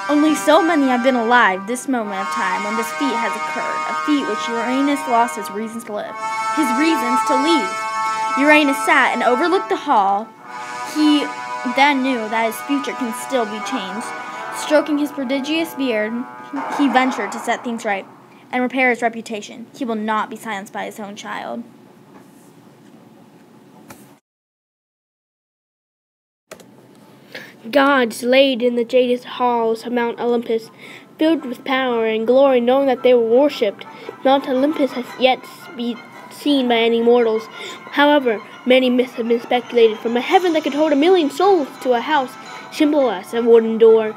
Only so many have been alive this moment of time when this feat has occurred, a feat which Uranus lost his reasons to live. His reasons to leave. Uranus sat and overlooked the hall. He then knew that his future can still be changed. Stroking his prodigious beard, he ventured to set things right and repair his reputation. He will not be silenced by his own child. Gods laid in the jaded halls of Mount Olympus, filled with power and glory, knowing that they were worshipped. Mount Olympus has yet to be seen by any mortals. However, many myths have been speculated, from a heaven that could hold 1,000,000 souls to a house simple as a wooden door.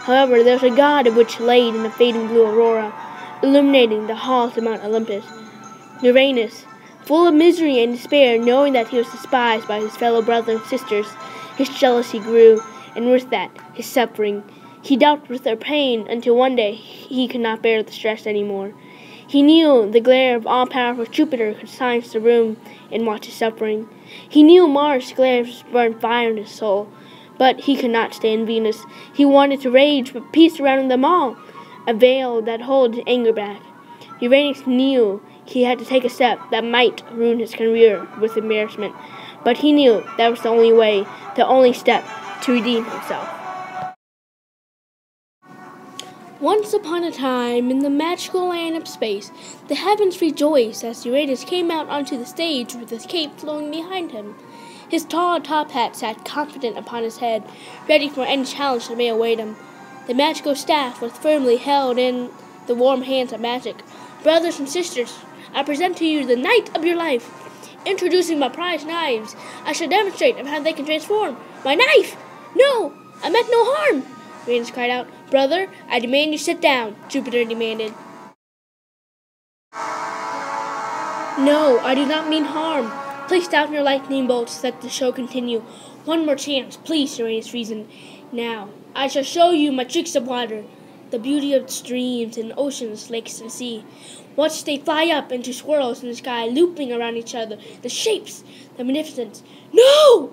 However, there's a god of which laid in a fading blue aurora, illuminating the halls of Mount Olympus. Uranus, full of misery and despair, knowing that he was despised by his fellow brothers and sisters, his jealousy grew, and with that, his suffering. He dealt with their pain until one day he could not bear the stress anymore. He knew the glare of all-powerful Jupiter could silence the room and watch his suffering. He knew Mars' glares burned fire in his soul, but he could not stand Venus. He wanted to rage, but peace surrounded them all, a veil that held anger back. Uranus knew he had to take a step that might ruin his career with embarrassment, but he knew that was the only way, the only step to redeem himself. Once upon a time, in the magical land of space, the heavens rejoiced as Uranus came out onto the stage with his cape flowing behind him. His tall top hat sat confident upon his head, ready for any challenge that may await him. The magical staff was firmly held in the warm hands of magic. Brothers and sisters, I present to you the night of your life. Introducing my prized knives, I shall demonstrate how they can transform. My knife! No, I meant no harm, Uranus cried out. Brother, I demand you sit down, Jupiter demanded. No, I do not mean harm. Place down your lightning bolts, let the show continue. One more chance, please, Uranus reasoned. Now, I shall show you my tricks of water, the beauty of streams and oceans, lakes and sea. Watch they fly up into swirls in the sky, looping around each other, the shapes, the magnificence. No!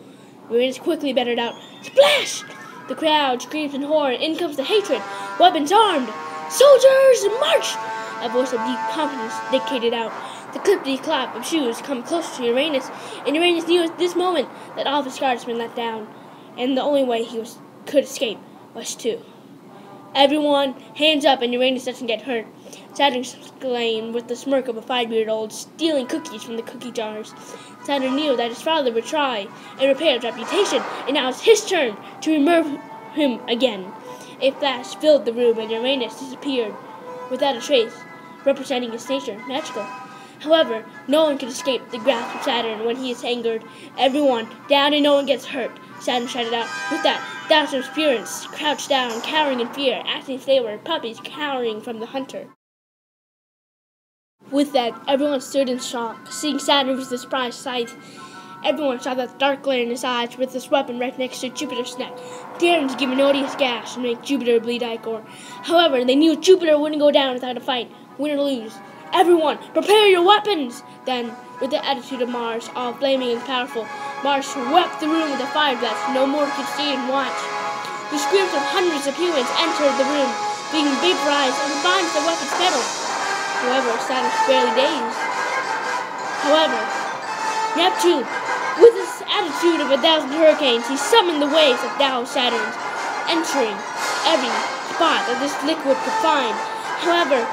Uranus quickly bettered out. Splash! The crowd screams in horror. In comes the hatred. Weapons armed. Soldiers, march! A voice of deep confidence dictated out. The clippity-clop of shoes come closer to Uranus, and Uranus knew at this moment that all of his guards had been let down, and the only way he could escape was to. Everyone, hands up, and Uranus doesn't get hurt. Saturn exclaimed with the smirk of a 5-year-old stealing cookies from the cookie jars. Saturn knew that his father would try and repair his reputation, and now it's his turn to remove him again. A flash filled the room, and Uranus disappeared without a trace, representing his nature, magical. However, no one could escape the grasp of Saturn when he is angered. Everyone, down and no one gets hurt, Saturn shouted out. With that, thousands of spirits crouched down, cowering in fear, acting as they were puppies cowering from the hunter. With that, everyone stood in shock, seeing Saturn with a surprised sight. Everyone saw that dark glare in his eyes with this weapon right next to Jupiter's neck, daring to give an odious gash and make Jupiter bleed ichor. However, they knew Jupiter wouldn't go down without a fight, win or lose. Everyone, prepare your weapons! Then, with the attitude of Mars, all flaming and powerful, Mars swept the room with a fire blast no more could see and watch. The screams of hundreds of humans entered the room, being vaporized and combined with the weapon's metal. However, Saturn was barely dazed. However, Neptune, with his attitude of 1,000 hurricanes, he summoned the waves of Tao Saturns, entering every spot that this liquid could find. However,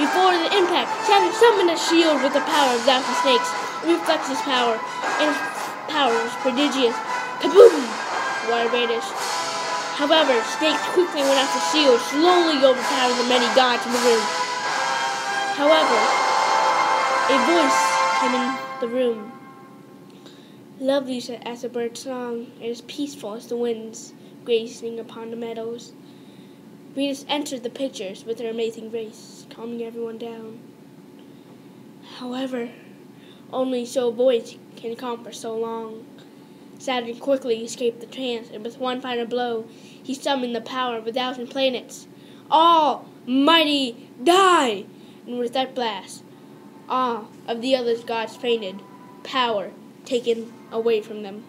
before the impact, Saturn summoned a shield with the power of 1,000 snakes. It reflects his power, and his power was prodigious. Kaboom! Water vanished. However, snakes quickly went off the shield, slowly overpowering the many gods in the room. However, a voice came in the room. Lovely as a bird's song, and as peaceful as the winds grazing upon the meadows. Venus entered the pictures with her amazing grace, calming everyone down. However, only so a voice can calm for so long. Saturn quickly escaped the trance, and with one final blow, he summoned the power of 1,000 planets. Almighty die! And with that blast, all of the other gods fainted, power taken away from them.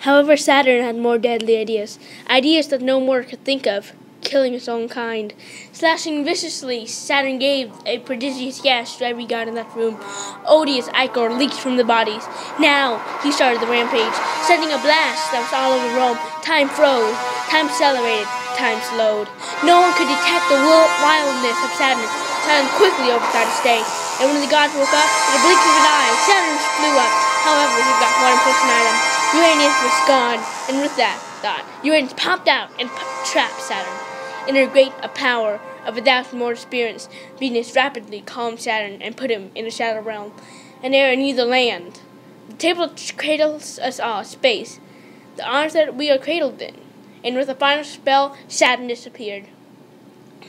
However, Saturn had more deadly ideas, ideas that no mortal could think of, killing his own kind. Slashing viciously, Saturn gave a prodigious gas to every god in that room. Odious ichor leaked from the bodies. Now he started the rampage, sending a blast that was all over Rome. Time froze, time accelerated, time slowed. No one could detect the wildness of Saturn. Saturn quickly overthought his stay, and when the gods woke up, in a blink of an eye, Saturn flew up. However, he got one important item. Uranus was gone, and with that thought, Uranus popped out and trapped Saturn. In her great power of 1,000 mortal spirits, Venus rapidly calmed Saturn and put him in the shadow realm, an area near the land. The table cradles us all, space, the arms that we are cradled in, and with a final spell, Saturn disappeared.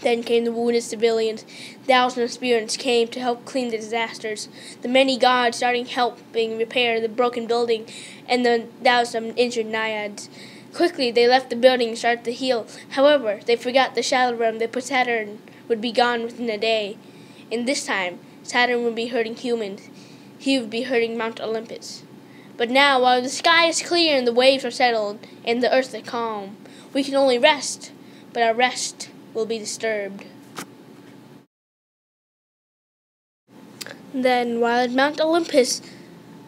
Then came the wounded civilians. Thousands of spirits came to help clean the disasters. The many gods starting helping repair the broken building, and the thousands of injured naiads. Quickly, they left the building and started to heal. However, they forgot the shadow realm. They put Saturn would be gone within a day. And this time, Saturn would be hurting humans. He would be hurting Mount Olympus. But now, while the sky is clear and the waves are settled and the earth is calm, we can only rest, but our rest will be disturbed. Then, while at Mount Olympus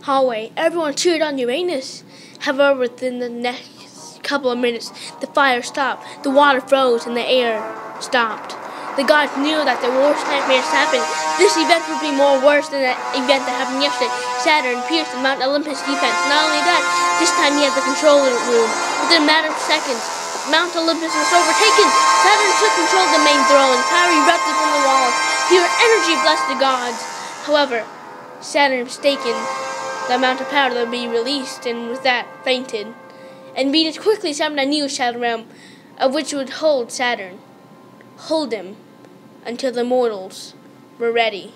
hallway, everyone cheered on Uranus. However, within the next couple of minutes, the fire stopped, the water froze, and the air stopped. The gods knew that the worst nightmares happened. This event would be more worse than the event that happened yesterday. Saturn pierced the Mount Olympus defense. Not only that, this time he had the control room. Within a matter of seconds, Mount Olympus was overtaken. Saturn took control of the main throne. Fire erupted from the walls. Pure energy blessed the gods. However, Saturn mistaken the amount of power that would be released, and with that, fainted. And Venus quickly summoned a new shadow realm, of which would hold Saturn. Hold him until the mortals were ready.